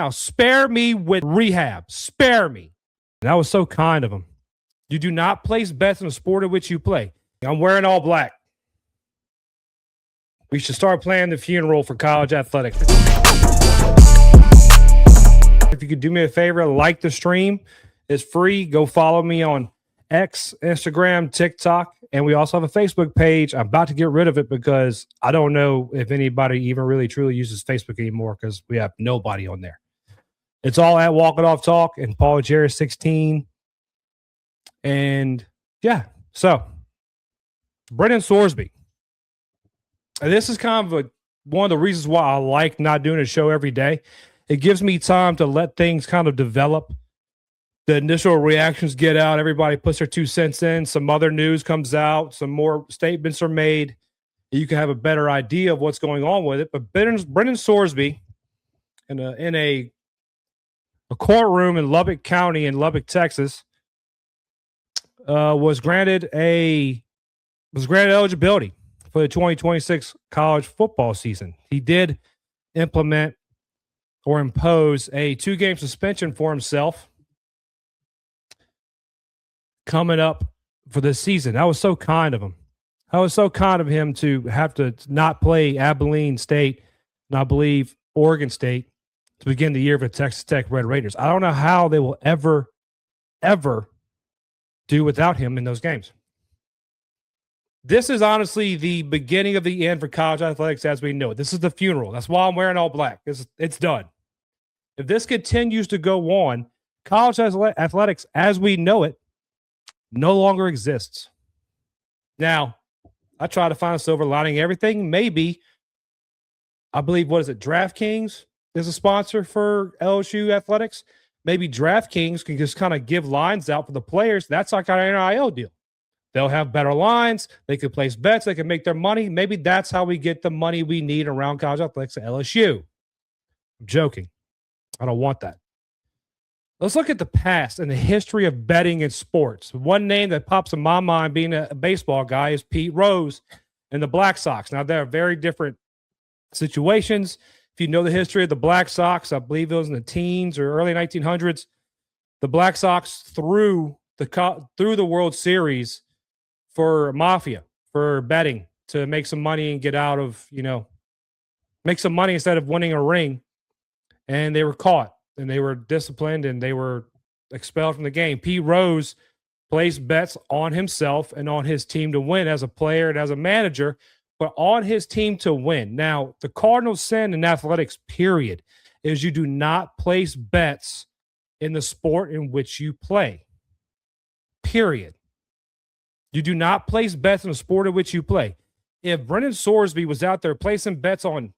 Now, spare me with rehab. Spare me. That was so kind of him. You do not place bets in the sport in which you play. I'm wearing all black. We should start planning the funeral for college athletics. If you could do me a favor, like the stream. It's free. Go follow me on X, Instagram, TikTok, and we also have a Facebook page. I'm about to get rid of it because I don't know if anybody even really truly uses Facebook anymore because we have nobody on there. It's all at Walk It Off Talk and Paul Jerry 16. And yeah, so Brendan Sorsby. And this is kind of one of the reasons why I like not doing a show every day. It gives me time to let things kind of develop. The initial reactions get out. Everybody puts their 2 cents in. Some other news comes out. Some more statements are made. You can have a better idea of what's going on with it. But Brendan Sorsby in a courtroom in Lubbock County in Lubbock, Texas, was granted eligibility for the 2026 college football season. He did implement or impose a 2-game suspension for himself coming up for this season. That was so kind of him. That was so kind of him to have to not play Abilene State and I believe Oregon State to begin the year for Texas Tech Red Raiders. I don't know how they will ever do without him in those games. This is honestly the beginning of the end for college athletics as we know it. This is the funeral. That's why I'm wearing all black. It's done. If this continues to go on, college athletics as we know it no longer exists. Now, I try to find a silver lining in everything. Maybe, I believe, DraftKings is a sponsor for LSU athletics. Maybe DraftKings can just kind of give lines out for the players. That's like our NIL deal. They'll have better lines. They could place bets. They can make their money. Maybe that's how we get the money we need around college athletics at LSU. I'm joking. I don't want that. Let's look at the past and the history of betting in sports. One name that pops in my mind being a baseball guy is Pete Rose and the Black Sox. Now, they're very different situations. If you know the history of the Black Sox, I believe it was in the teens or early 1900s, the Black Sox threw the World Series for mafia, for betting, to make some money and get out of, make some money instead of winning a ring. And they were caught and they were disciplined and they were expelled from the game. Pete Rose placed bets on himself and on his team to win as a player and as a manager, but on his team to win. Now, the cardinal sin in athletics, period, is you do not place bets in the sport in which you play. Period. You do not place bets in the sport in which you play. If Brendan Sorsby was out there placing bets on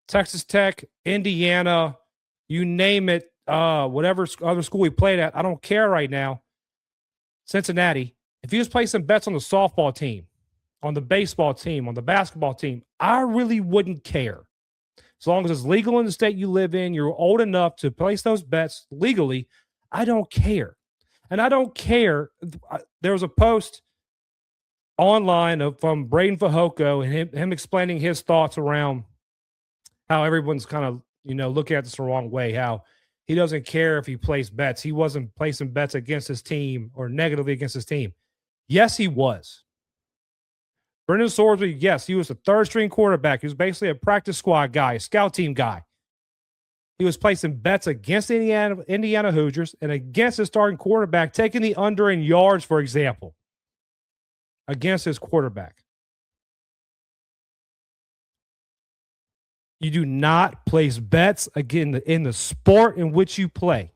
Texas Tech, Indiana, you name it, whatever other school he played at, I don't care right now, Cincinnati, if he was placing bets on the softball team, on the baseball team, on the basketball team, I really wouldn't care. As long as it's legal in the state you live in, you're old enough to place those bets legally, I don't care. And I don't care. There was a post online from Braden Fajoko and him explaining his thoughts around how everyone's kind of, looking at this the wrong way, how he doesn't care if he placed bets. He wasn't placing bets against his team or negatively against his team. Yes, he was. Brendan Sorsby, yes, he was a third-string quarterback. He was basically a practice squad guy, a scout team guy. He was placing bets against Indiana Hoosiers and against his starting quarterback, taking the under in yards, for example, against his quarterback. You do not place bets again in the sport in which you play,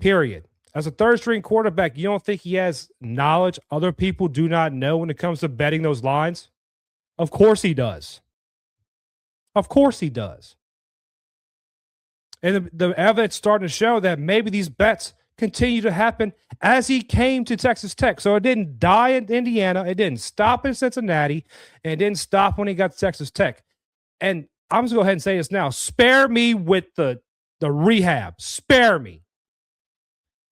period. As a third-string quarterback, you don't think he has knowledge other people do not know when it comes to betting those lines? Of course he does. Of course he does. And the evidence starting to show that maybe these bets continue to happen as he came to Texas Tech. So it didn't die in Indiana. It didn't stop in Cincinnati. And it didn't stop when he got to Texas Tech. And I'm just going to go ahead and say this now. Spare me with the rehab. Spare me.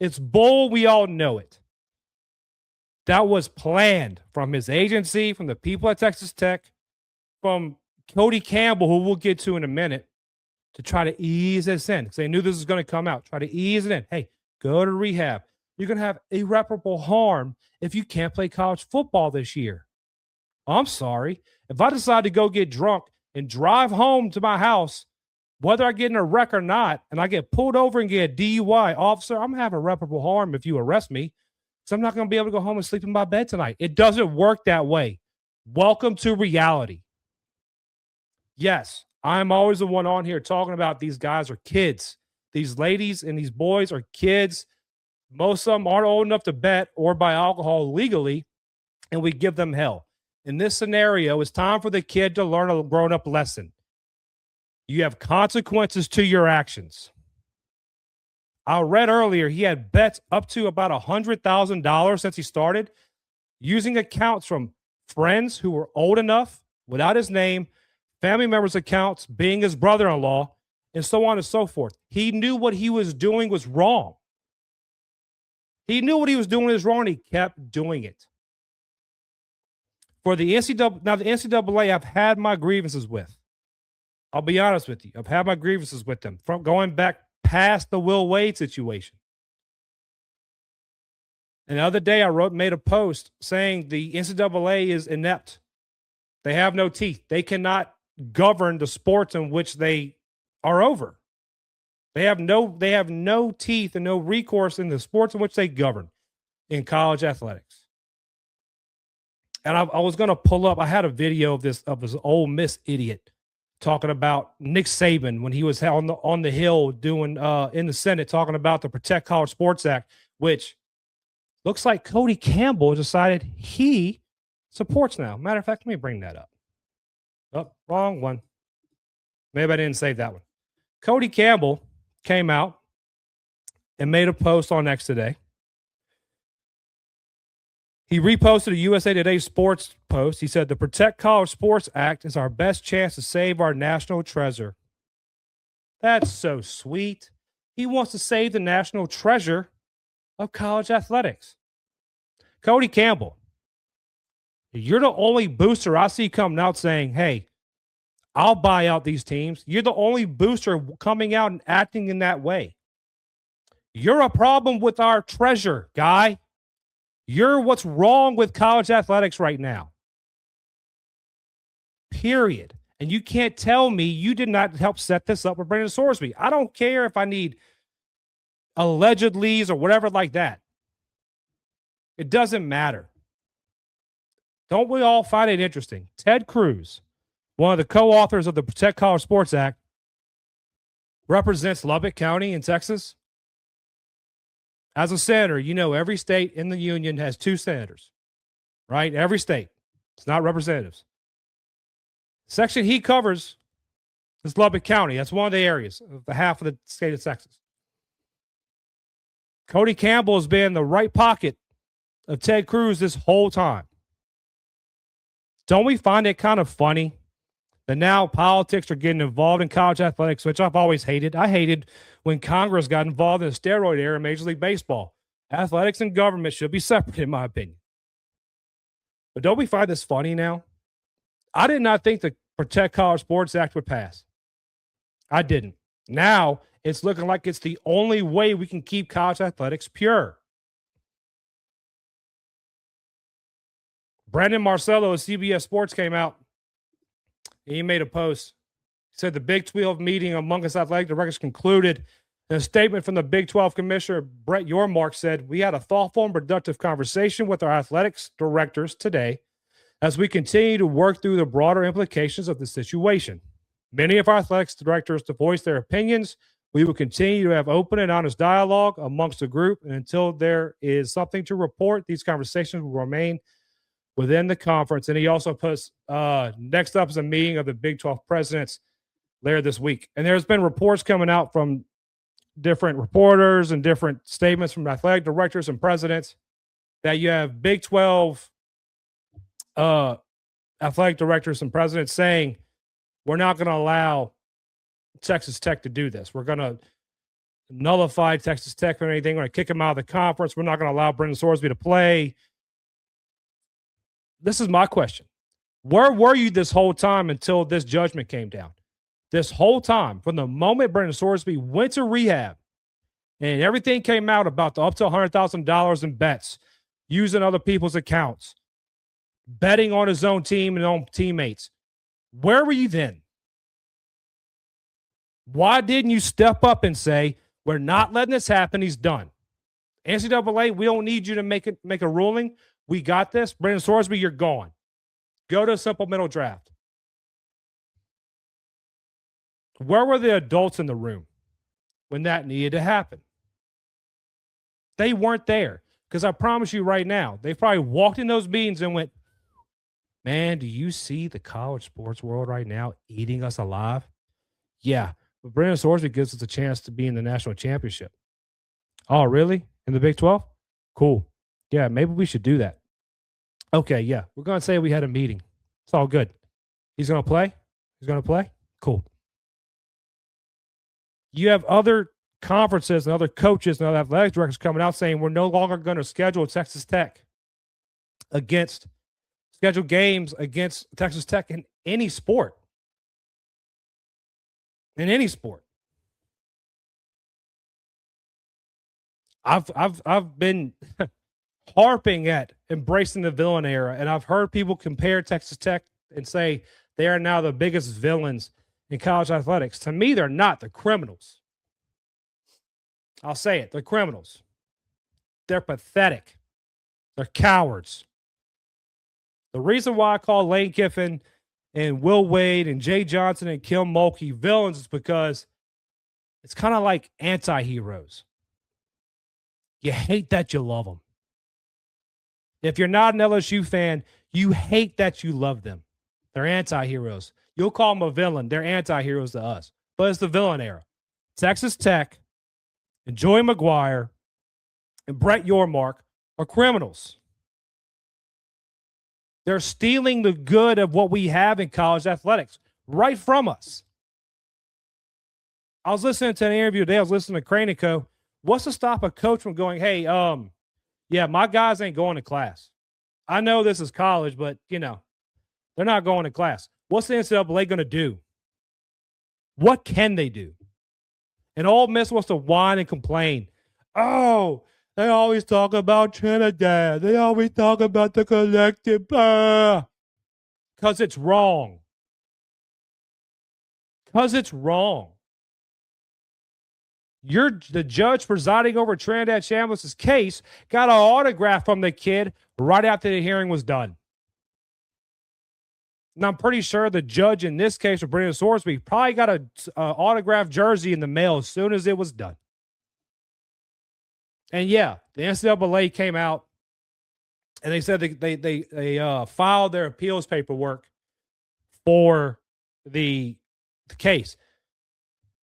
It's bull. We all know it. That was planned from his agency, from the people at Texas Tech, from Cody Campbell, who we'll get to in a minute, to try to ease this in because they knew this was going to come out. Try to ease it in. Hey, go to rehab. You're going to have irreparable harm if you can't play college football this year. I'm sorry. If I decide to go get drunk and drive home to my house, whether I get in a wreck or not, and I get pulled over and get a DUI, officer, I'm going to have irreparable harm if you arrest me. So I'm not going to be able to go home and sleep in my bed tonight. It doesn't work that way. Welcome to reality. Yes, I'm always the one on here talking about these guys are kids. These ladies and these boys are kids. Most of them aren't old enough to bet or buy alcohol legally, and we give them hell. In this scenario, it's time for the kid to learn a grown-up lesson. You have consequences to your actions. I read earlier he had bets up to about $100,000 since he started, using accounts from friends who were old enough, without his name, family members' accounts, being his brother-in-law, and so on and so forth. He knew what he was doing was wrong. He knew what he was doing was wrong, and he kept doing it. For the NCAA, now the NCAA, I've had my grievances with. I'll be honest with you. I've had my grievances with them from going back past the Will Wade situation. And the other day I made a post saying the NCAA is inept. They have no teeth. They cannot govern the sports in which they are over. They have no teeth and no recourse in the sports in which they govern in college athletics. And I was going to pull up, I had a video of this Ole Miss idiot talking about Nick Saban when he was on the Hill doing in the Senate talking about the Protect College Sports Act, which looks like Cody Campbell decided he supports now. Matter of fact, let me bring that up. Oh, wrong one. Maybe I didn't save that one. Cody Campbell came out and made a post on X today. He reposted a USA Today sports post. He said, the Protect College Sports Act is our best chance to save our national treasure. That's so sweet. He wants to save the national treasure of college athletics. Cody Campbell, you're the only booster I see coming out saying, hey, I'll buy out these teams. You're the only booster coming out and acting in that way. You're a problem with our treasure, guy. You're what's wrong with college athletics right now. Period. And you can't tell me you did not help set this up with Brendan Sorsby. I don't care if I need allegedlys or whatever like that. It doesn't matter. Don't we all find it interesting? Ted Cruz, one of the co-authors of the Protect College Sports Act, represents Lubbock County in Texas. As a senator, you know every state in the union has 2 senators, right? Every state. It's not representatives. Section he covers is Lubbock County. That's one of the areas of the half of the state of Texas. Cody Campbell has been in the right pocket of Ted Cruz this whole time. Don't we find it kind of funny that now politics are getting involved in college athletics, which I've always hated. I hated when Congress got involved in the steroid era in Major League Baseball. Athletics and government should be separate, in my opinion. But don't we find this funny now? I did not think the Protect College Sports Act would pass. I didn't. Now it's looking like it's the only way we can keep college athletics pure. Brandon Marcello of CBS Sports came out. He made a post. He said the Big 12 meeting among us athletic directors concluded. In a statement from the Big 12 Commissioner, Brett Yormark said, we had a thoughtful and productive conversation with our athletics directors today as we continue to work through the broader implications of the situation. Many of our athletics directors to voice their opinions. We will continue to have open and honest dialogue amongst the group. And until there is something to report, these conversations will remain within the conference. And he also puts next up is a meeting of the Big 12 presidents later this week. And there's been reports coming out from different reporters and different statements from athletic directors and presidents that you have Big 12 athletic directors and presidents saying, we're not going to allow Texas Tech to do this. We're going to nullify Texas Tech or anything. We're going to kick them out of the conference. We're not going to allow Brendan Sorsby to play. This is my question. Where were you this whole time until this judgment came down? this whole time, from the moment Brendan Sorsby went to rehab and everything came out about the up to $100,000 in bets, using other people's accounts, betting on his own team and own teammates. Where were you then? Why didn't you step up and say, we're not letting this happen, he's done? NCAA, we don't need you to make a ruling. We got this. Brendan Sorsby, you're gone. Go to a supplemental draft. Where were the adults in the room when that needed to happen? They weren't there, because I promise you right now, they probably walked in those meetings and went, man, do you see the college sports world right now eating us alive? Yeah, but Brendan Sorsby gives us a chance to be in the national championship. Oh, really? In the Big 12? Cool. Yeah, maybe we should do that. Okay, yeah, we're going to say we had a meeting. It's all good. He's going to play? He's going to play? Cool. You have other conferences and other coaches and other athletic directors coming out saying we're no longer going to schedule Texas Tech schedule games against Texas Tech in any sport. In any sport. I've been harping at embracing the villain era, and I've heard people compare Texas Tech and say they are now the biggest villains in college athletics. To me, they're not. They're criminals. I'll say it. They're criminals. They're pathetic. They're cowards. The reason why I call Lane Kiffin and Will Wade and Jay Johnson and Kim Mulkey villains is because it's kind of like anti-heroes. You hate that you love them. If you're not an LSU fan, you hate that you love them. They're anti-heroes. You'll call them a villain. They're anti-heroes to us. But it's the villain era. Texas Tech and Joey McGuire and Brett Yormark are criminals. They're stealing the good of what we have in college athletics right from us. I was listening to an interview today. I was listening to Crane & Co. What's to stop a coach from going, hey, yeah, my guys ain't going to class. I know this is college, but, they're not going to class. What's the NCAA going to do? What can they do? And Ole Miss wants to whine and complain. Oh, they always talk about Trinidad. They always talk about the collective. Because it's wrong. Because it's wrong. The judge presiding over Trinidad Chambliss' case got an autograph from the kid right after the hearing was done. And I'm pretty sure the judge in this case for Brendan Sorsby probably got an autographed jersey in the mail as soon as it was done. And yeah, the NCAA came out and they said they filed their appeals paperwork for the case.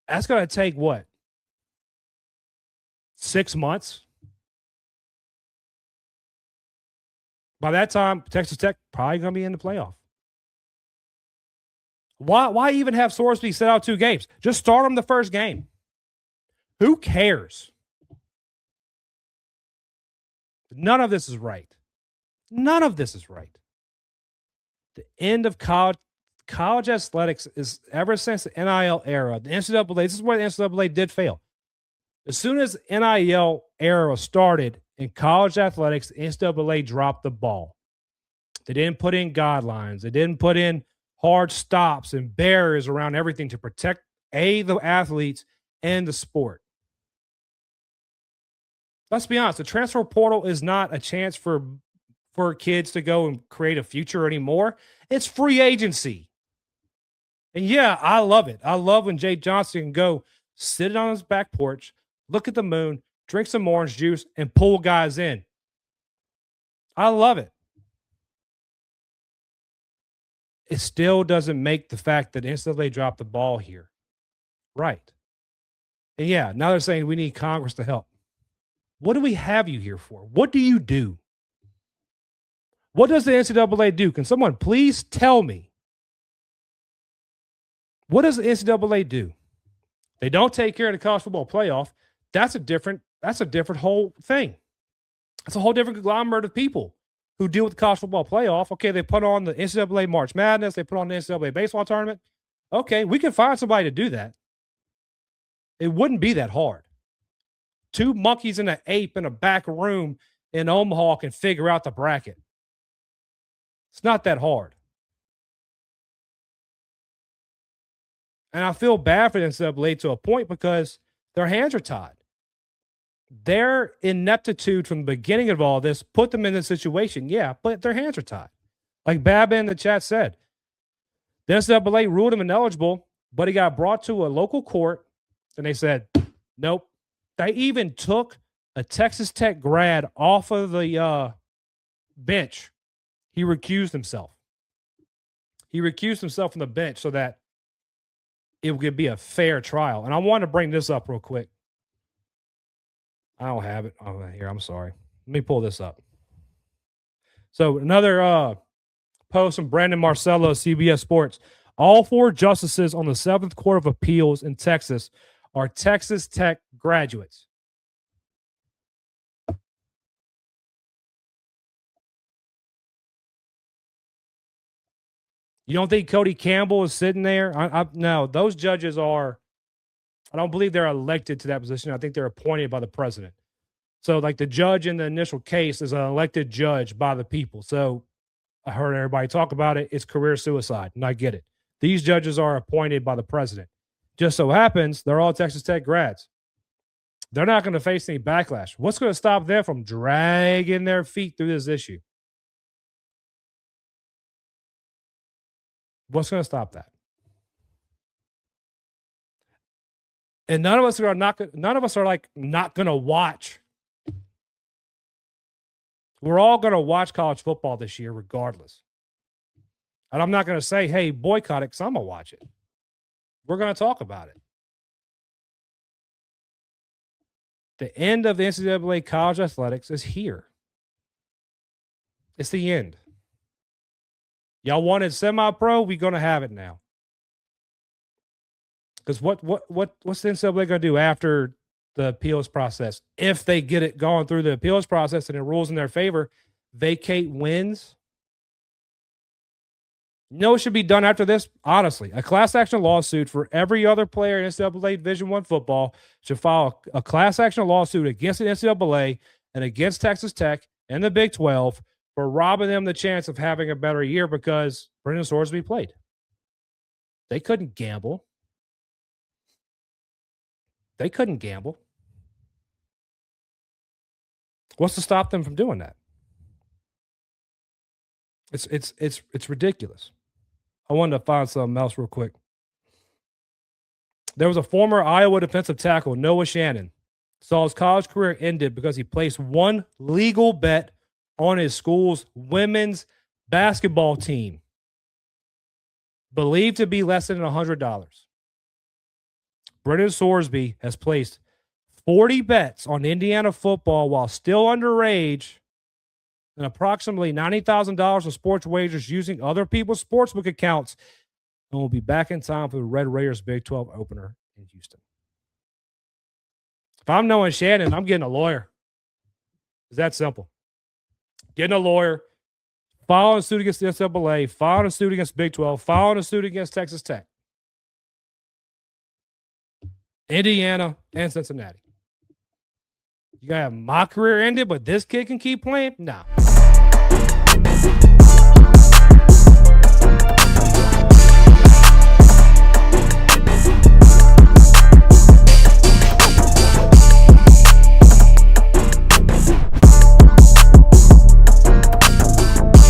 That's going to take what? 6 months? By that time, Texas Tech probably going to be in the playoff. Why even have Sorsby set out 2 games? Just start him the first game. Who cares? None of this is right. None of this is right. The end of college athletics is ever since the NIL era. The NCAA, this is where the NCAA did fail. As soon as NIL era started in college athletics, the NCAA dropped the ball. They didn't put in guidelines. They didn't put in hard stops and barriers around everything to protect, the athletes and the sport. Let's be honest, the transfer portal is not a chance for kids to go and create a future anymore. It's free agency. And yeah, I love it. I love when Jay Johnson can go sit on his back porch, look at the moon, drink some orange juice, and pull guys in. I love it. It still doesn't make the fact that NCAA dropped the ball here right. And yeah, now they're saying we need Congress to help. What do we have you here for? What do you do? What does the NCAA do? Can someone please tell me? What does the NCAA do? They don't take care of the college football playoff. That's a different whole thing. That's a whole different conglomerate of people who deal with the college football playoff. Okay, they put on the NCAA March Madness. They put on the NCAA baseball tournament. Okay, we can find somebody to do that. It wouldn't be that hard. Two monkeys and an ape in a back room in Omaha can figure out the bracket. It's not that hard. And I feel bad for the NCAA to a point because their hands are tied. Their ineptitude from the beginning of all this put them in this situation. Yeah, but their hands are tied. Like Baba in the chat said, the NCAA ruled him ineligible, but he got brought to a local court and they said, nope. They even took a Texas Tech grad off of the bench. He recused himself. He recused himself from the bench so that it would be a fair trial. And I want to bring this up real quick. I don't have it here. I'm sorry. Let me pull this up. So another post from Brandon Marcello, CBS Sports. All four justices on the 7th Court of Appeals in Texas are Texas Tech graduates. You don't think Cody Campbell is sitting there? No, those judges are, I don't believe they're elected to that position. I think they're appointed by the president. So, like the judge in the initial case is an elected judge by the people. So, I heard everybody talk about it. It's career suicide, and I get it. These judges are appointed by the president. Just so happens they're all Texas Tech grads. They're not going to face any backlash. What's going to stop them from dragging their feet through this issue? What's going to stop that? And none of us are not going to watch. We're all going to watch college football this year regardless. And I'm not going to say, hey, boycott it, because I'm going to watch it. We're going to talk about it. The end of the NCAA college athletics is here. It's the end. Y'all wanted semi-pro, we're going to have it now. Because what's the NCAA going to do after the appeals process? If they get it going through the appeals process and it rules in their favor, vacate wins. You know what should be done after this? Honestly, a class action lawsuit for every other player in NCAA Division I football should file a class action lawsuit against the NCAA and against Texas Tech and the Big 12 for robbing them the chance of having a better year because Brendan Sorsby played. They couldn't gamble. They couldn't gamble. What's to stop them from doing that? It's ridiculous. I wanted to find something else real quick. There was a former Iowa defensive tackle, Noah Shannon, saw his college career ended because he placed one legal bet on his school's women's basketball team, believed to be less than $100. Brendan Sorsby has placed 40 bets on Indiana football while still underage and approximately $90,000 in sports wagers using other people's sportsbook accounts, and will be back in time for the Red Raiders Big 12 opener in Houston. If I'm knowing Shannon, I'm getting a lawyer. It's that simple. Getting a lawyer, filing a suit against the NCAA, filing a suit against Big 12, filing a suit against Texas Tech, Indiana, and Cincinnati. You got to have my career ended, but this kid can keep playing? No.